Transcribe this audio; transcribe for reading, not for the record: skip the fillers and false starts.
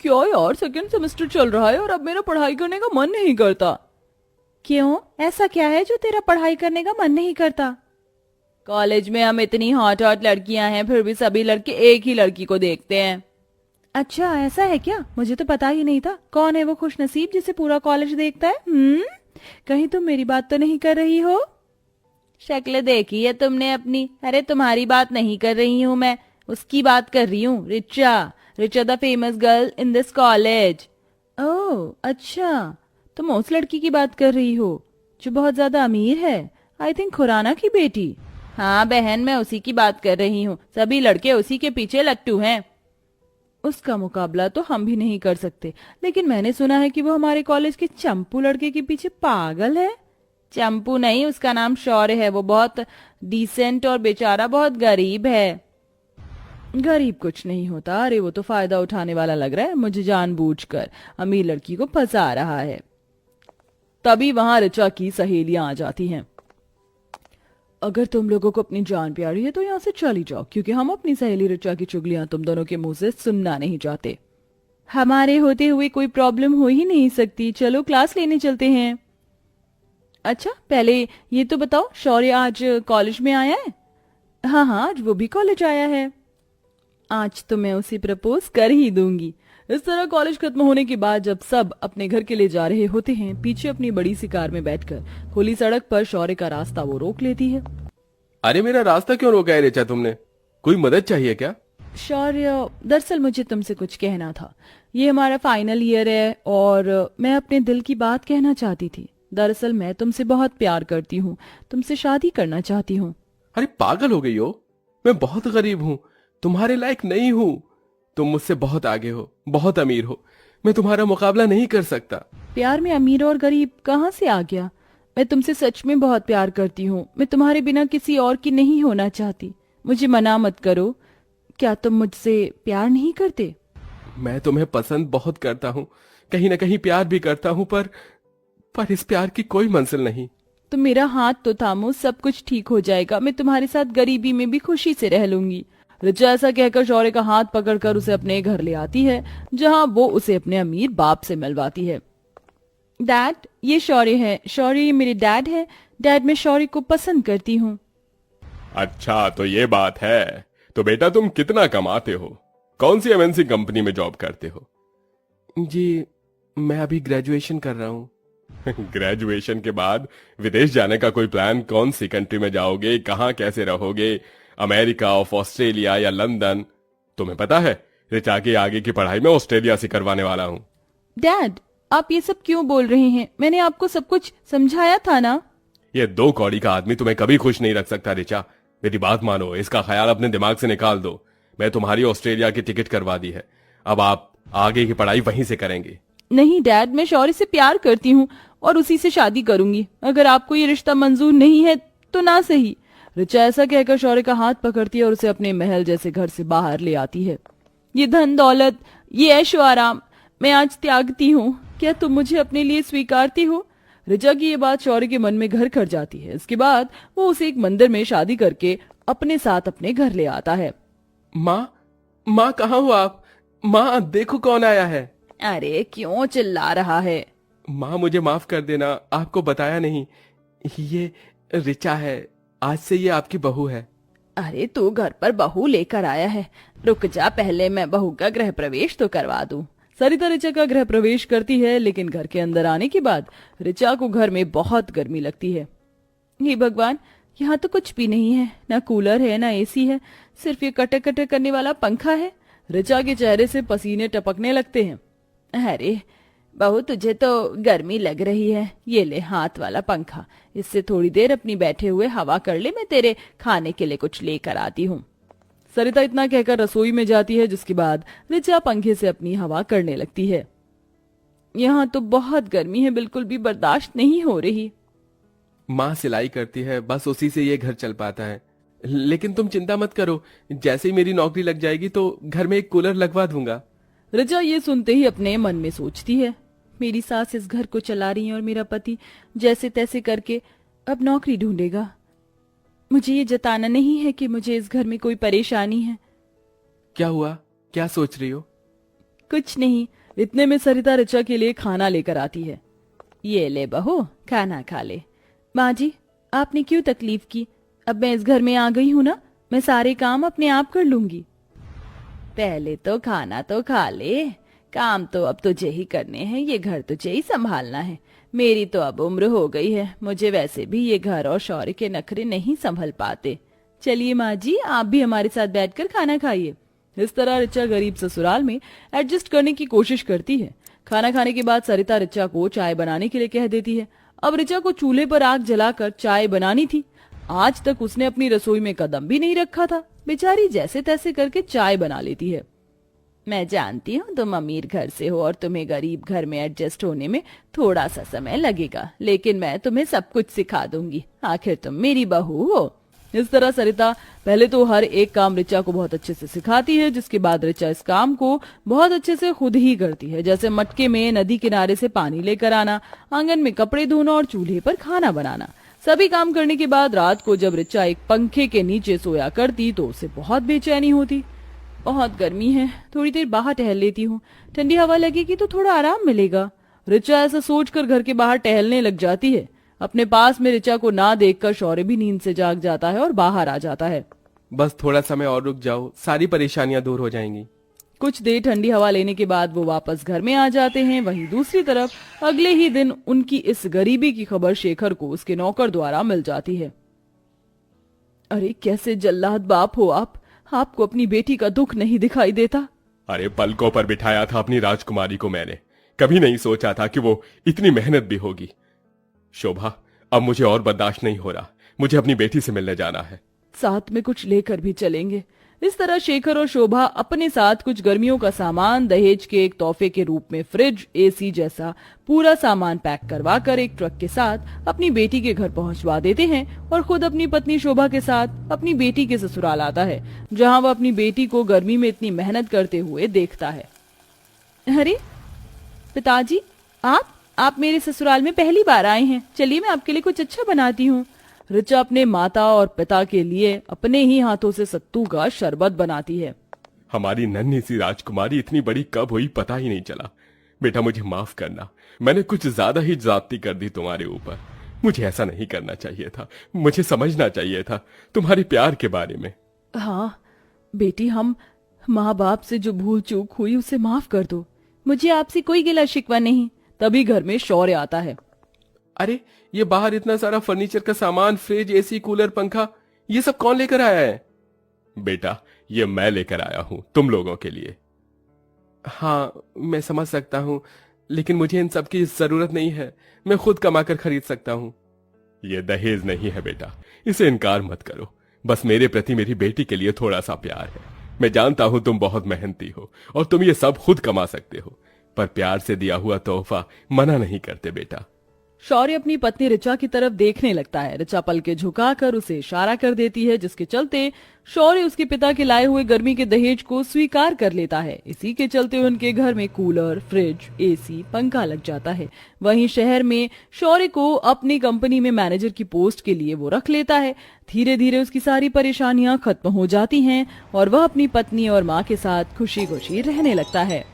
क्या यार, second semester चल रहा है और अब मेरा पढ़ाई करने का मन नहीं करता। क्यों, ऐसा क्या है जो तेरा पढ़ाई करने का मन नहीं करता? कॉलेज में हम इतनी हॉट हॉट लड़कियां हैं, फिर भी सभी लड़के एक ही लड़की को देखते हैं। अच्छा ऐसा है क्या? मुझे तो पता ही नहीं था। कौन है वो खुशनसीब जिसे पूरा कॉलेज देखता है? कहीं तुम मेरी बात तो नहीं कर रही हो? शक्ल देखी है तुमने अपनी? अरे तुम्हारी बात नहीं कर रही हूँ मैं, उसकी बात कर रही हूँ। Richa, Richa the famous girl in this college. Oh अच्छा, तुम उस लड़की की बात कर रही हो जो बहुत ज्यादा अमीर है? आई थिंक खुराना की बेटी। हाँ बहन, मैं उसी की बात कर रही हूँ। सभी लड़के उसी के पीछे लट्टू हैं। उसका मुकाबला तो हम भी नहीं कर सकते, लेकिन मैंने सुना है कि वो हमारे कॉलेज के चंपू लड़के के पीछे पागल है। चंपू नहीं, उसका नाम शौर्य है। वो बहुत डिसेंट और बेचारा बहुत गरीब है। गरीब कुछ नहीं होता। अरे वो तो फायदा उठाने वाला लग रहा है, मुझे जानबूझकर अमीर लड़की को फंसा रहा है। तभी वहां ऋचा की सहेलियां आ जाती हैं। अगर तुम लोगों को अपनी जान प्यारी है तो यहाँ से चली जाओ, क्योंकि हम अपनी सहेली ऋचा की चुगलियां तुम दोनों के मुंह से सुनना नहीं चाहते। हमारे होते हुए कोई प्रॉब्लम हो ही नहीं सकती। चलो क्लास लेने चलते हैं। अच्छा पहले ये तो बताओ, शौर्य आज कॉलेज में आया है? हाँ हाँ, आज वो भी कॉलेज आया है। आज तो मैं उसे प्रपोज कर ही दूंगी। इस तरह कॉलेज खत्म होने के बाद जब सब अपने घर के लिए जा रहे होते हैं, पीछे अपनी बड़ी सी कार में बैठकर खुली सड़क पर शौर्य का रास्ता वो रोक लेती है। अरे मेरा रास्ता क्यों रोका है रिचा तुमने? कोई मदद चाहिए क्या? शौर्य, दरअसल मुझे तुमसे कुछ कहना था। ये हमारा फाइनल ईयर है और मैं अपने दिल की बात कहना चाहती थी। दरअसल मैं तुमसे बहुत प्यार करती हूँ, तुमसे शादी करना चाहती हूँ। अरे पागल हो गई हो? मैं बहुत गरीब हूँ, तुम्हारे लायक नहीं हूँ। तुम मुझसे बहुत आगे हो, बहुत अमीर हो। मैं तुम्हारा मुकाबला नहीं कर सकता। प्यार में अमीर और गरीब कहाँ से आ गया? मैं तुमसे सच में बहुत प्यार करती हूँ। मैं तुम्हारे बिना किसी और की नहीं होना चाहती। मुझे मना मत करो। क्या तुम मुझसे प्यार नहीं करते? मैं तुम्हें पसंद बहुत करता हूँ, कहीं ना कहीं प्यार भी करता हूँ, पर इस प्यार की कोई मंजिल नहीं। तुम मेरा हाथ तो थामो, सब कुछ ठीक हो जाएगा। मैं तुम्हारे साथ गरीबी में भी खुशी से रह लूंगी। ऋचा ऐसा कहकर शौर्य का हाथ पकड़कर उसे अपने घर ले आती है, जहां वो उसे अपने अमीर बाप से मिलवाती है। डैड, ये शौर्य है। शौर्य, ये मेरे डैड है। डैड, मैं शौर्य को पसंद करती हूँ। अच्छा तो ये बात है। तो बेटा तुम कितना कमाते हो? कौन सी एमएनसी कंपनी में जॉब करते हो? जी, मैं अभी ग्रेजुएशन कर रहा हूँ। ग्रेजुएशन के बाद विदेश जाने का कोई प्लान? कौन सी कंट्री में जाओगे? कहाँ कैसे रहोगे? अमेरिका ऑफ ऑस्ट्रेलिया या लंदन? तुम्हें पता है रिचा की आगे की पढ़ाई में ऑस्ट्रेलिया से करवाने वाला हूँ। डैड, आप ये सब क्यों बोल रहे हैं? मैंने आपको सब कुछ समझाया था ना। ये दो कौड़ी का आदमी तुम्हें कभी खुश नहीं रख सकता रिचा। मेरी बात मानो, इसका ख्याल अपने दिमाग से निकाल दो। मैं तुम्हारी ऑस्ट्रेलिया की टिकट करवा दी है, अब आप आगे की पढ़ाई वहीं से करेंगे। नहीं डैड, मैं शौर्य से प्यार करती हूँ और उसी से शादी करूंगी। अगर आपको ये रिश्ता मंजूर नहीं है तो ना सही। ऋचा ऐसा कहकर शौर्य का हाथ पकड़ती है और उसे अपने महल जैसे घर से बाहर ले आती है। ये धन दौलत, ये ऐशो आराम मैं आज त्यागती हूँ। क्या तुम मुझे अपने लिए स्वीकारती हो? ऋचा की ये बात शौर्य के मन में घर कर जाती है। इसके बाद वो उसे एक मंदिर में शादी करके अपने साथ अपने घर ले आता है। माँ, माँ कहाँ हो आप? माँ देखो कौन आया है। अरे क्यों चिल्ला रहा है? माँ मुझे माफ कर देना, आपको बताया नहीं। ये रिचा है, आज से ये आपकी बहू है। अरे तू घर पर बहू लेकर आया है, रुक जा, पहले मैं बहू का गृह प्रवेश तो करवा दूं। सरिता ऋचा का गृह प्रवेश करती है, लेकिन घर के अंदर आने के बाद ऋचा को घर में बहुत गर्मी लगती है। हे भगवान, यहाँ तो कुछ भी नहीं है, ना कूलर है ना एसी है, सिर्फ ये कटक कटक करने वाला पंखा है। ऋचा के चेहरे से पसीने टपकने लगते हैं। अरे बहू, तुझे तो गर्मी लग रही है, ये ले हाथ वाला पंखा, इससे थोड़ी देर अपनी बैठे हुए हवा कर ले, मैं तेरे खाने के लिए कुछ लेकर आती हूँ। सरिता इतना कहकर रसोई में जाती है, जिसके बाद ऋचा पंखे से अपनी हवा करने लगती है। यहाँ तो बहुत गर्मी है, बिल्कुल भी बर्दाश्त नहीं हो रही। माँ सिलाई करती है, बस उसी से ये घर चल पाता है। लेकिन तुम चिंता मत करो, जैसे ही मेरी नौकरी लग जाएगी तो घर में एक कूलर लगवा दूंगा। ऋचा ये सुनते ही अपने मन में सोचती है, मेरी सास इस घर को चला रही है और मेरा पति जैसे तैसे करके अब नौकरी ढूंढेगा। मुझे ये जताना नहीं है कि मुझे इस घर में कोई परेशानी है। क्या हुआ? क्या सोच रही हो? कुछ नहीं। इतने में सरिता ऋचा के लिए खाना लेकर आती है। ये ले बहू, खाना खा ले। माँ जी, आपने क्यों तकलीफ की? अब मैं इस घर में आ गई हूँ ना, मैं सारे काम अपने आप कर लूंगी। पहले तो खाना तो खा ले, काम तो अब तुझे ही करने हैं, ये घर तुझे ही संभालना है। मेरी तो अब उम्र हो गई है, मुझे वैसे भी ये घर और शौर्य के नखरे नहीं संभल पाते। चलिए माँ जी, आप भी हमारे साथ बैठकर खाना खाइए। इस तरह ऋचा गरीब ससुराल में एडजस्ट करने की कोशिश करती है। खाना खाने के बाद सरिता ऋचा को चाय बनाने के लिए कह देती है। अब ऋचा को चूल्हे पर आग जलाकर चाय बनानी थी। आज तक उसने अपनी रसोई में कदम भी नहीं रखा था। बेचारी जैसे तैसे करके चाय बना लेती है। मैं जानती हूँ तुम अमीर घर से हो और तुम्हें गरीब घर में एडजस्ट होने में थोड़ा सा समय लगेगा, लेकिन मैं तुम्हें सब कुछ सिखा दूंगी, आखिर तुम मेरी बहू हो। इस तरह सरिता पहले तो हर एक काम ऋचा को बहुत अच्छे से सिखाती है, जिसके बाद ऋचा इस काम को बहुत अच्छे से खुद ही करती है, जैसे मटके में नदी किनारे से पानी लेकर आना, आंगन में कपड़े धोना और चूल्हे पर खाना बनाना। सभी काम करने के बाद रात को जब ऋचा एक पंखे के नीचे सोया करती तो उसे बहुत बेचैनी होती। बहुत गर्मी है, थोड़ी देर बाहर टहल लेती हूँ, ठंडी हवा लगेगी तो थोड़ा आराम मिलेगा। ऋचा ऐसा सोचकर घर के बाहर टहलने लग जाती है। अपने पास में ऋचा को ना देखकर शौर्य भी नींद से जाग जाता है और बाहर आ जाता है। बस थोड़ा समय और रुक जाओ, सारी परेशानियां दूर हो जाएंगी। कुछ देर ठंडी हवा लेने के बाद वो वापस घर में आ जाते हैं। वहीं दूसरी तरफ अगले ही दिन उनकी इस गरीबी की खबर शेखर को उसके नौकर द्वारा मिल जाती है। अरे कैसे जल्लाद बाप हो आप, आपको अपनी बेटी का दुख नहीं दिखाई देता? अरे पलकों पर बिठाया था अपनी राजकुमारी को मैंने, कभी नहीं सोचा था कि वो इतनी मेहनत भी होगी। शोभा, अब मुझे और बर्दाश्त नहीं हो रहा, मुझे अपनी बेटी से मिलने जाना है। साथ में कुछ लेकर भी चलेंगे। इस तरह शेखर और शोभा अपने साथ कुछ गर्मियों का सामान, दहेज के एक तोहफे के रूप में फ्रिज, एसी जैसा पूरा सामान पैक करवा कर एक ट्रक के साथ अपनी बेटी के घर पहुंचवा देते हैं और खुद अपनी पत्नी शोभा के साथ अपनी बेटी के ससुराल आता है, जहां वह अपनी बेटी को गर्मी में इतनी मेहनत करते हुए देखता है। अरे पिताजी, आप मेरे ससुराल में पहली बार आए हैं, चलिए मैं आपके लिए कुछ अच्छा बनाती हूँ। ऋचा अपने माता और पिता के लिए अपने ही हाथों से सत्तू का शरबत बनाती है। हमारी नन्ही सी राजकुमारी इतनी बड़ी कब हुई पता ही नहीं चला। बेटा मुझे माफ करना, मैंने कुछ ज्यादा ही ज्यादती कर दी तुम्हारे ऊपर। मुझे ऐसा नहीं करना चाहिए था, मुझे समझना चाहिए था तुम्हारे प्यार के बारे में। हाँ बेटी, हम माँ बाप से जो भूल चूक हुई उसे माफ कर दो, मुझे आपसे कोई गिला शिकवा नहीं। तभी घर में शौर्य आता है। अरे ये बाहर इतना सारा फर्नीचर का सामान, फ्रिज, एसी, कूलर, पंखा, ये सब कौन लेकर आया है? बेटा ये मैं लेकर आया हूं तुम लोगों के लिए। हाँ मैं समझ सकता हूं, लेकिन मुझे इन सब की जरूरत नहीं है, मैं खुद कमाकर खरीद सकता हूं। ये दहेज नहीं है बेटा, इसे इनकार मत करो। बस मेरे प्रति मेरी बेटी के लिए थोड़ा सा प्यार है। मैं जानता हूं तुम बहुत मेहनती हो और तुम ये सब खुद कमा सकते हो, पर प्यार से दिया हुआ तोहफा मना नहीं करते बेटा। शौर्य अपनी पत्नी ऋचा की तरफ देखने लगता है। ऋचा पल के झुकाकर उसे इशारा कर देती है, जिसके चलते शौर्य उसके पिता के लाए हुए गर्मी के दहेज को स्वीकार कर लेता है। इसी के चलते उनके घर में कूलर, फ्रिज, एसी, पंखा लग जाता है। वहीं शहर में शौर्य को अपनी कंपनी में मैनेजर की पोस्ट के लिए वो रख लेता है। धीरे धीरे उसकी सारी परेशानियां खत्म हो जाती हैं और वह अपनी पत्नी और माँ के साथ खुशी खुशी रहने लगता है।